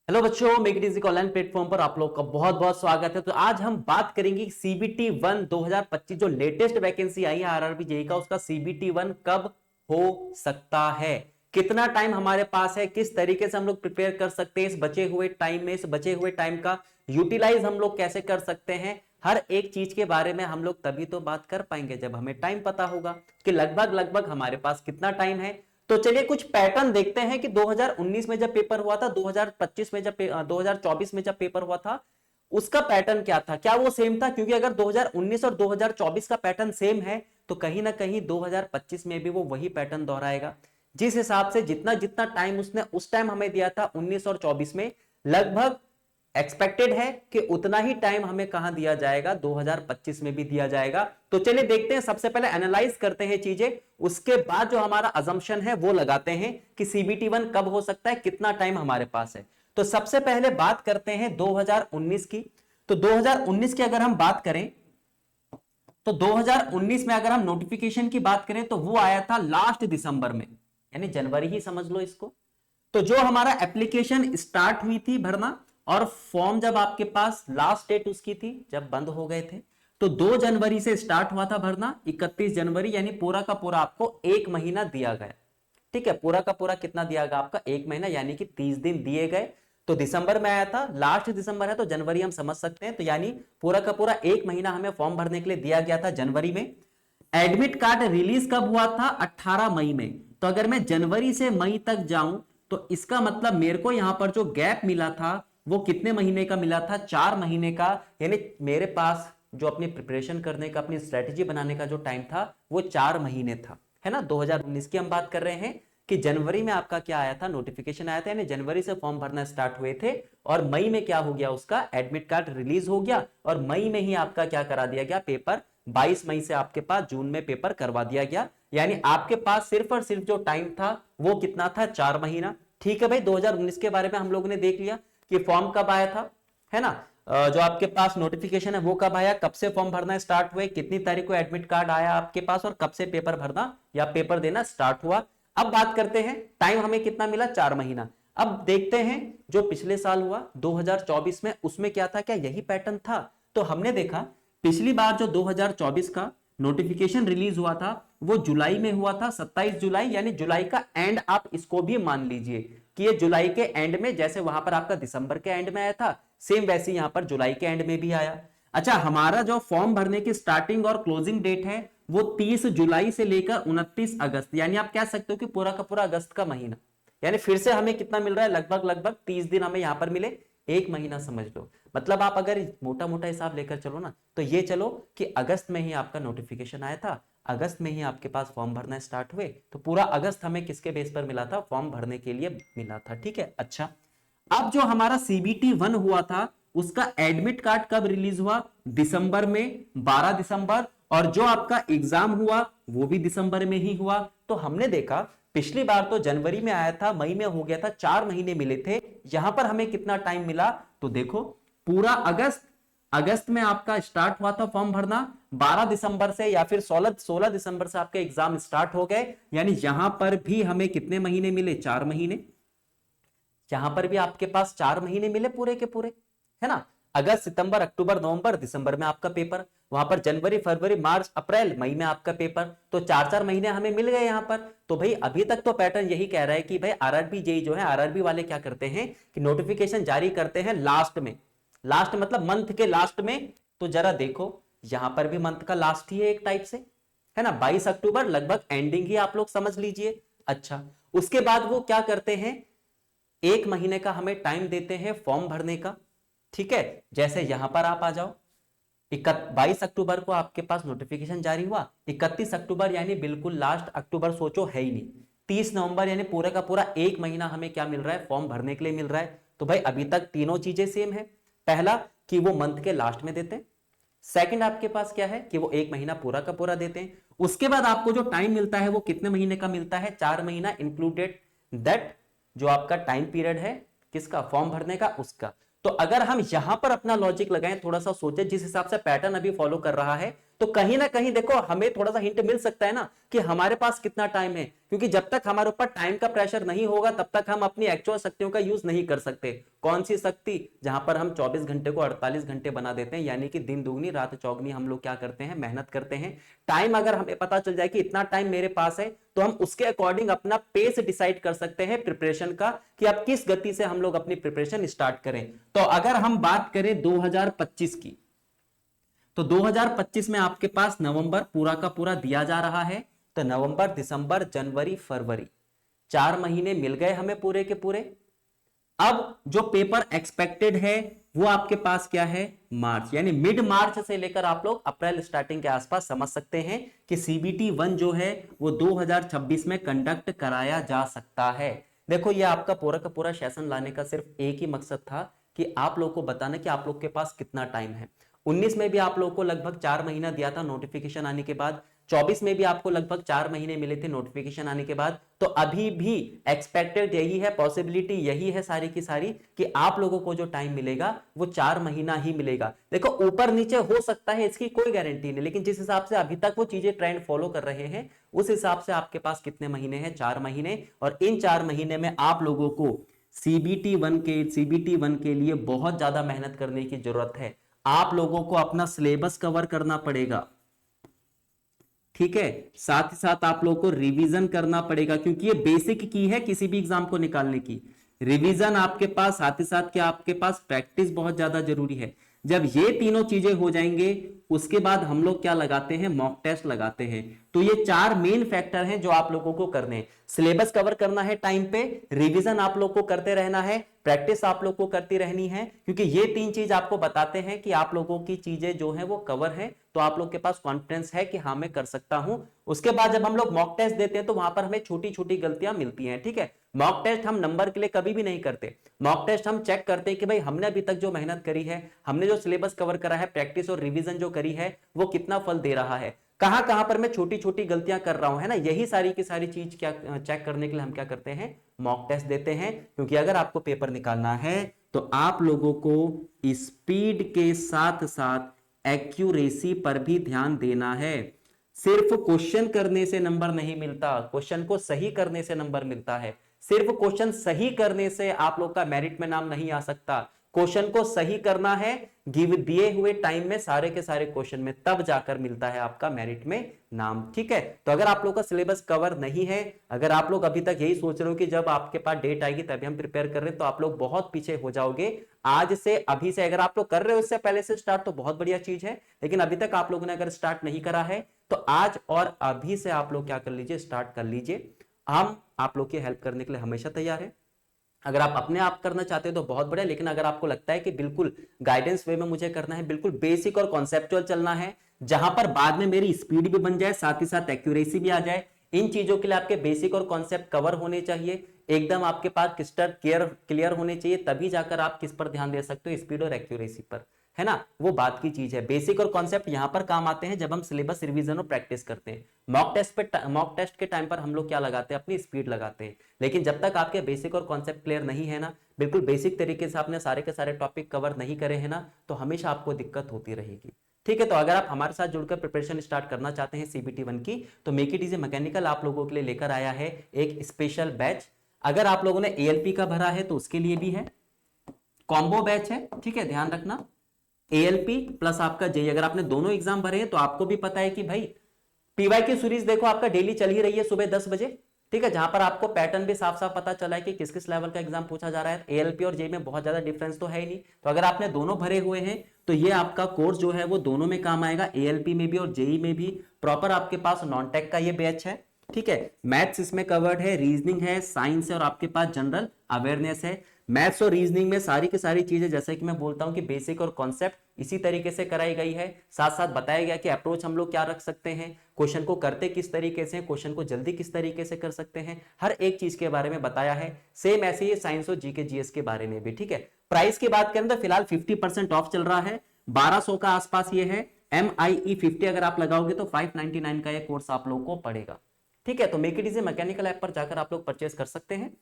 Hello बच्चों, make it easy online platform पर आप लोग का बहुत बहुत स्वागत है। तो आज हम बात करेंगे सीबीटी 1 2025 जो लेटेस्ट वैकेंसी आई है आरआरबी जेई का, उसका सीबीटी 1 कब हो सकता है, कितना टाइम हमारे पास है, किस तरीके से हम लोग प्रिपेयर कर सकते हैं इस बचे हुए टाइम में, इस बचे हुए टाइम का यूटिलाइज हम लोग कैसे कर सकते हैं। हर एक चीज के बारे में हम लोग तभी तो बात कर पाएंगे जब हमें टाइम पता होगा कि लगभग लगभग हमारे पास कितना टाइम है। तो चलिए कुछ पैटर्न देखते हैं कि 2019 में जब पेपर हुआ था, 2025 में जब 2024 में जब पेपर हुआ था, उसका पैटर्न क्या था, क्या वो सेम था? क्योंकि अगर 2019 और 2024 का पैटर्न सेम है तो कहीं ना कहीं 2025 में भी वो वही पैटर्न दोहराएगा। जिस हिसाब से जितना जितना टाइम उसने उस टाइम हमें दिया था 19 और 24 में, लगभग एक्सपेक्टेड है कि उतना ही टाइम हमें कहां दिया जाएगा, 2025 में भी दिया जाएगा। तो चलिए देखते हैं, सबसे पहले एनालाइज करते हैं चीजें, उसके बाद जो हमारा अजम्पशन है वो लगाते हैं कि सीबीटी 1 कब हो सकता है, कितना टाइम हमारे पास है। तो सबसे पहले बात करते हैं 2019 की। तो 2019 की अगर हम बात करें तो 2019 में अगर हम नोटिफिकेशन की बात करें तो वो आया था लास्ट दिसंबर में, यानी जनवरी ही समझ लो इसको। तो जो हमारा एप्लीकेशन स्टार्ट हुई थी भरना और फॉर्म जब आपके पास लास्ट डेट उसकी थी जब बंद हो गए थे, तो 2 जनवरी से स्टार्ट हुआ था भरना, 31 जनवरी, यानी पूरा का पूरा आपको एक महीना दिया गया। ठीक है, पूरा का पूरा कितना दिया गया आपका, एक महीना, यानी कि 30 दिन दिए गए। तो दिसंबर में आया था, लास्ट दिसंबर है तो जनवरी हम समझ सकते हैं, तो यानी पूरा का पूरा एक महीना हमें फॉर्म भरने के लिए दिया गया था जनवरी में। एडमिट कार्ड रिलीज कब हुआ था? 18 मई में। तो अगर मैं जनवरी से मई तक जाऊं तो इसका मतलब मेरे को यहां पर जो गैप मिला था वो कितने महीने का मिला था? 4 महीने का। यानी मेरे पास जो अपनी प्रिपरेशन करने का, अपनी स्ट्रेटेजी बनाने का जो टाइम था वो 4 महीने था, है ना। 2019 की हम बात कर रहे हैं कि जनवरी में आपका क्या आया था, नोटिफिकेशन आया था, यानी जनवरी से फॉर्म भरना स्टार्ट हुए थे और मई में क्या हो गया, उसका एडमिट कार्ड रिलीज हो गया और मई में ही आपका क्या करा दिया गया, पेपर 22 मई से आपके पास जून में पेपर करवा दिया गया। यानी आपके पास सिर्फ और सिर्फ जो टाइम था वो कितना था? 4 महीना। ठीक है भाई, 2019 के बारे में हम लोगों ने देख लिया कि फॉर्म कब आया था, है ना। जो आपके पास नोटिफिकेशन है वो कब आया, कब से फॉर्म भरना स्टार्ट हुए, कितनी तारीख को एडमिट कार्ड आया आपके पास और कब से पेपर भरना या पेपर देना स्टार्ट हुआ। अब बात करते हैं टाइम हमें कितना मिला, 4 महीना। अब देखते हैं जो पिछले साल हुआ 2024 में, उसमें क्या था, क्या यही पैटर्न था? तो हमने देखा पिछली बार जो 2024 का नोटिफिकेशन रिलीज हुआ था वो जुलाई में हुआ था, 27 जुलाई, यानी जुलाई का एंड आप इसको भी मान लीजिए कि ये जुलाई के एंड में, जैसे वहां पर आपका दिसंबर के एंड में आया था सेम वैसे यहां पर जुलाई के एंड में भी आया। अच्छा, हमारा जो फॉर्म भरने की स्टार्टिंग और क्लोजिंग डेट है वो 30 जुलाई से लेकर 29 अगस्त, यानी आप कह सकते हो कि पूरा का पूरा अगस्त का महीना। यानी फिर से हमें कितना मिल रहा है, लगभग लगभग 30 दिन हमें यहां पर मिले, एक महीना समझ लो। मतलब आप अगर मोटा मोटा हिसाब लेकर चलो ना तो ये चलो कि अगस्त में ही आपका नोटिफिकेशन आया था, अगस्त में ही आपके पास फॉर्म भरना स्टार्ट हुए, तो पूरा अगस्त हमें किसके बेस पर मिला था, फॉर्म भरने के लिए मिला था। ठीक है, अच्छा, अब जो हमारा सीबीटी 1 हुआ था उसका एडमिट कार्ड कब रिलीज हुआ? दिसंबर में, 12 दिसंबर, और जो आपका एग्जाम हुआ वो भी दिसंबर में ही हुआ। तो हमने देखा पिछली बार तो जनवरी में आया था, मई में हो गया था, 4 महीने मिले थे। यहां पर हमें कितना टाइम मिला? तो देखो पूरा अगस्त, अगस्त में आपका स्टार्ट हुआ था फॉर्म भरना, 12 दिसंबर से या फिर 16 दिसंबर से आपके एग्जाम स्टार्ट हो गए, यानी यहां पर भी हमें कितने महीने मिले? 4 महीने। यहां पर भी आपके पास 4 महीने मिले पूरे के पूरे, है ना। अगस्त, सितंबर, अक्टूबर, नवंबर, दिसंबर में आपका पेपर, वहां पर जनवरी, फरवरी, मार्च, अप्रैल, मई में आपका पेपर, तो 4 4 महीने हमें मिल गए यहां पर। तो भाई अभी तक तो पैटर्न यही कह रहा है कि भाई आरआरबी जेई जो है, आरआरबी वाले क्या करते हैं कि नोटिफिकेशन जारी करते हैं लास्ट में, लास्ट मतलब मंथ के लास्ट में। तो जरा देखो यहां पर भी मंथ का लास्ट ही है एक टाइप से, है ना, 22 अक्टूबर लगभग एंडिंग ही आप लोग समझ लीजिए। अच्छा, उसके बाद वो क्या करते हैं, एक महीने का हमें टाइम देते हैं फॉर्म भरने का। ठीक है, जैसे यहां पर आप आ जाओ, 22 अक्टूबर को आपके पास नोटिफिकेशन जारी हुआ, 31 अक्टूबर यानी बिल्कुल लास्ट, अक्टूबर सोचो है ही नहीं, 30 नवंबर यानी पूरा का पूरा एक महीना हमें क्या मिल रहा है, फॉर्म भरने के लिए मिल रहा है। तो भाई अभी तक तीनों चीजें सेम है। पहला कि वो मंथ के लास्ट में देते हैं, सेकंड आपके पास क्या है कि वो एक महीना पूरा का पूरा देते हैं। उसके बाद आपको जो टाइम मिलता है वो कितने महीने का मिलता है? 4 महीना इंक्लूडेड दैट जो आपका टाइम पीरियड है किसका, फॉर्म भरने का, उसका। तो अगर हम यहां पर अपना लॉजिक लगाएं, थोड़ा सा सोचे जिस हिसाब से पैटर्न अभी फॉलो कर रहा है, तो कहीं ना कहीं देखो हमें थोड़ा सा हिंट मिल सकता है ना कि हमारे पास कितना टाइम है, क्योंकि जब तक हमारे ऊपर टाइम का प्रेशर नहीं होगा तब तक हम अपनी एक्चुअल शक्तियों का यूज नहीं कर सकते। कौन सी शक्ति? जहां पर हम 24 घंटे को 48 घंटे बना देते हैं, यानी कि दिन दुगनी रात चौगनी हम लोग क्या करते हैं, मेहनत करते हैं। टाइम अगर हमें पता चल जाए कि इतना टाइम मेरे पास है, तो हम उसके अकॉर्डिंग अपना पेस डिसाइड कर सकते हैं प्रिपरेशन का, कि अब किस गति से हम लोग अपनी प्रिपरेशन स्टार्ट करें। तो अगर हम बात करें 2025 की, तो 2025 में आपके पास नवंबर पूरा का पूरा दिया जा रहा है। तो नवंबर, दिसंबर, जनवरी, फरवरी, 4 महीने मिल गए हमें पूरे के पूरे। अब जो पेपर एक्सपेक्टेड है वो आपके पास क्या है, मार्च, यानी मिड मार्च से लेकर आप लोग अप्रैल स्टार्टिंग के आसपास समझ सकते हैं कि सीबीटी 1 जो है वो 2026 में कंडक्ट कराया जा सकता है। देखो ये आपका पूरा का पूरा सेशन लाने का सिर्फ एक ही मकसद था कि आप लोग को बताना कि आप लोग के पास कितना टाइम है। 19 में भी आप लोगों को लगभग 4 महीना दिया था नोटिफिकेशन आने के बाद, 24 में भी आपको लगभग 4 महीने मिले थे नोटिफिकेशन आने के बाद। तो अभी भी एक्सपेक्टेड यही है, पॉसिबिलिटी यही है सारी की सारी, कि आप लोगों को जो टाइम मिलेगा वो 4 महीना ही मिलेगा। देखो ऊपर नीचे हो सकता है, इसकी कोई गारंटी नहीं, लेकिन जिस हिसाब से अभी तक वो चीजें ट्रेंड फॉलो कर रहे हैं उस हिसाब से आपके पास कितने महीने हैं, 4 महीने। और इन 4 महीने में आप लोगों को सीबीटी वन के लिए बहुत ज्यादा मेहनत करने की जरूरत है। आप लोगों को अपना सिलेबस कवर करना पड़ेगा, ठीक है, साथ ही साथ आप लोगों को रिवीजन करना पड़ेगा, क्योंकि ये बेसिक की है किसी भी एग्जाम को निकालने की। रिवीजन आपके पास, साथ ही साथ क्या आपके पास प्रैक्टिस बहुत ज्यादा जरूरी है। जब ये तीनों चीजें हो जाएंगे उसके बाद हम लोग क्या लगाते हैं, मॉक टेस्ट लगाते हैं। तो ये 4 मेन फैक्टर हैं जो आप लोगों को करने हैं। सिलेबस कवर करना है टाइम पे, रिवीजन आप लोग को करते रहना है, प्रैक्टिस आप लोग को करती रहनी है, क्योंकि ये 3 चीज आपको बताते हैं कि आप लोगों की चीजें जो है वो कवर है, तो आप लोग के पास कॉन्फिडेंस है कि हाँ मैं कर सकता हूं। उसके बाद जब हम लोग मॉक टेस्ट देते हैं तो वहां पर हमें छोटी छोटी गलतियां मिलती हैं, ठीक है। मॉक टेस्ट हम नंबर के लिए कभी भी नहीं करते। मॉक टेस्ट हम चेक करते हैं कि भाई हमने अभी तक जो मेहनत करी है, हमने जो सिलेबस कवर करा है, प्रैक्टिस और रिवीजन जो करी है, वो कितना फल दे रहा है, कहां कहां पर मैं छोटी छोटी गलतियां कर रहा हूं, है ना। यही सारी की सारी चीज क्या चेक करने के लिए हम क्या करते हैं, मॉक टेस्ट देते हैं। क्योंकि अगर आपको पेपर निकालना है तो आप लोगों को स्पीड के साथ साथ एक्यूरेसी पर भी ध्यान देना है। सिर्फ क्वेश्चन करने से नंबर नहीं मिलता, क्वेश्चन को सही करने से नंबर मिलता है। सिर्फ क्वेश्चन सही करने से आप लोग का मेरिट में नाम नहीं आ सकता। क्वेश्चन को सही करना है गिव दिए हुए टाइम में सारे के सारे क्वेश्चन में, तब जाकर मिलता है आपका मेरिट में नाम, ठीक है। तो अगर आप लोग का सिलेबस कवर नहीं है, अगर आप लोग अभी तक यही सोच रहे हो कि जब आपके पास डेट आएगी तभी हम प्रिपेयर कर रहे हैं, तो आप लोग बहुत पीछे हो जाओगे। आज से, अभी से अगर आप लोग कर रहे हो इससे पहले से स्टार्ट तो बहुत बढ़िया चीज है, लेकिन अभी तक आप लोगों ने अगर स्टार्ट नहीं करा है तो आज और अभी से आप लोग क्या कर लीजिए, स्टार्ट कर लीजिए। हम आप लोग की हेल्प करने के लिए हमेशा तैयार है। अगर आप अपने आप करना चाहते हो तो बहुत बढ़िया, लेकिन अगर आपको लगता है कि बिल्कुल गाइडेंस वे में मुझे करना है, बिल्कुल बेसिक और कॉन्सेप्चुअल चलना है, जहां पर बाद में मेरी स्पीड भी बन जाए, साथ ही साथ एक्यूरेसी भी आ जाए, इन चीजों के लिए आपके बेसिक और कॉन्सेप्ट कवर होने चाहिए, एकदम आपके पास क्रिस्टल क्लियर होने चाहिए, तभी जाकर आप किस पर ध्यान दे सकते हो, स्पीड और एक्यूरेसी पर, है ना। वो बात की चीज है। बेसिक और कॉन्सेप्ट यहां पर काम आते हैं जब हम सिलेबस रिवीजन और प्रैक्टिस करते हैं। मॉक टेस्ट के टाइम पर हम लोग क्या लगाते हैं, अपनी स्पीड लगाते हैं। लेकिन जब तक आपके बेसिक और कॉन्सेप्ट क्लियर नहीं है ना, बिल्कुल बेसिक तरीके से आपने सारे के सारे टॉपिक कवर नहीं करे हैं ना, तो हमेशा आपको दिक्कत होती रहेगी, ठीक है। तो अगर आप हमारे साथ जुड़कर प्रिपरेशन स्टार्ट करना चाहते हैं सीबीटी 1 की, तो मेक इट इजी मैकेनिकल आप लोगों के लिए लेकर आया है एक स्पेशल बैच। अगर आप लोगों ने एएलपी का भरा है तो उसके लिए भी है, कॉम्बो बैच है, ठीक है, ध्यान रखना। एएलपी प्लस आपका जेई, अगर आपने दोनों एग्जाम भरे हैं तो आपको भी पता है कि भाई पीवाई की सीरीज देखो आपका डेली चल ही रही है सुबह 10 बजे, ठीक है, जहां पर आपको पैटर्न भी साफ साफ पता चला है कि किस किस लेवल का एग्जाम पूछा जा रहा है। एएलपी और जेई में बहुत ज्यादा डिफरेंस तो है ही नहीं। तो अगर आपने दोनों भरे हुए हैं तो ये आपका कोर्स जो है वो दोनों में काम आएगा, एएलपी में भी और जेई में भी। प्रॉपर आपके पास नॉन टेक का ये बैच है, ठीक है। मैथ्स इसमें कवर्ड है, रीजनिंग है, साइंस है और आपके पास जनरल अवेयरनेस है। मैथ्स और रीजनिंग में सारी की सारी चीजें, जैसे कि मैं बोलता हूं कि बेसिक और कॉन्सेप्ट इसी तरीके से कराई गई है। साथ साथ बताया गया कि अप्रोच हम लोग क्या रख सकते हैं, क्वेश्चन को करते किस तरीके से, क्वेश्चन को जल्दी किस तरीके से कर सकते हैं, हर एक चीज के बारे में बताया है। सेम ऐसे ही साइंस और जीके जीएस के बारे में भी, ठीक है। प्राइस की बात करें तो फिलहाल 50% ऑफ चल रहा है, 1200 का आसपास ये है। MIE 50 अगर आप लगाओगे तो 599 का ये कोर्स आप लोग को पड़ेगा, ठीक है। तो make it easy mechanical app पर जाकर आप लोग परचेस कर सकते हैं,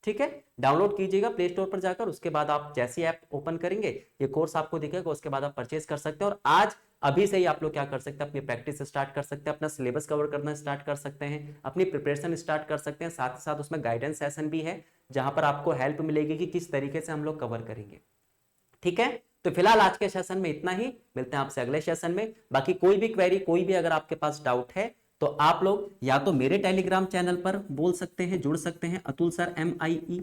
ठीक है। डाउनलोड कीजिएगा प्ले स्टोर पर जाकर, उसके बाद आप जैसी ऐप ओपन करेंगे ये कोर्स आपको दिखेगा, उसके बाद आप परचेस कर सकते हैं। और आज अभी से ही आप लोग क्या कर सकते हैं, अपनी प्रैक्टिस स्टार्ट कर सकते हैं, अपना सिलेबस कवर करना स्टार्ट कर सकते हैं, अपनी प्रिपरेशन स्टार्ट कर सकते हैं। साथ ही साथ उसमें गाइडेंस सेशन भी है जहां पर आपको हेल्प मिलेगी कि किस तरीके से हम लोग कवर करेंगे। ठीक है, तो फिलहाल आज के सेशन में इतना ही, मिलते हैं आपसे अगले सेशन में। बाकी कोई भी क्वेरी, कोई भी अगर आपके पास डाउट है तो आप लोग या तो मेरे टेलीग्राम चैनल पर बोल सकते हैं, जुड़ सकते हैं, अतुल सर MIE।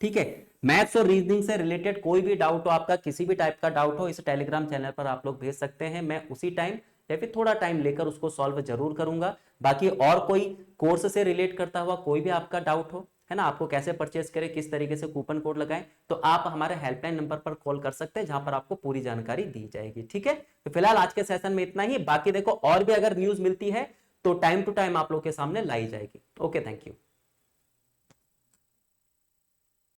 ठीक है, मैथ्स और रीजनिंग से रिलेटेड कोई भी डाउट हो आपका, किसी भी टाइप का डाउट हो, इस टेलीग्राम चैनल पर आप लोग भेज सकते हैं। मैं उसी टाइम या फिर थोड़ा टाइम लेकर उसको सॉल्व जरूर करूंगा। बाकी और कोई कोर्स से रिलेट करता हुआ कोई भी आपका डाउट हो, है ना, आपको कैसे परचेस करें, किस तरीके से कूपन कोड लगाएं, तो आप हमारे हेल्पलाइन नंबर पर कॉल कर सकते हैं, जहां पर आपको पूरी जानकारी दी जाएगी। ठीक है, तो फिलहाल आज के सेशन में इतना ही। बाकी देखो और भी अगर न्यूज मिलती है तो टाइम टू टाइम आप लोग के सामने लाई जाएगी। Okay, thank you.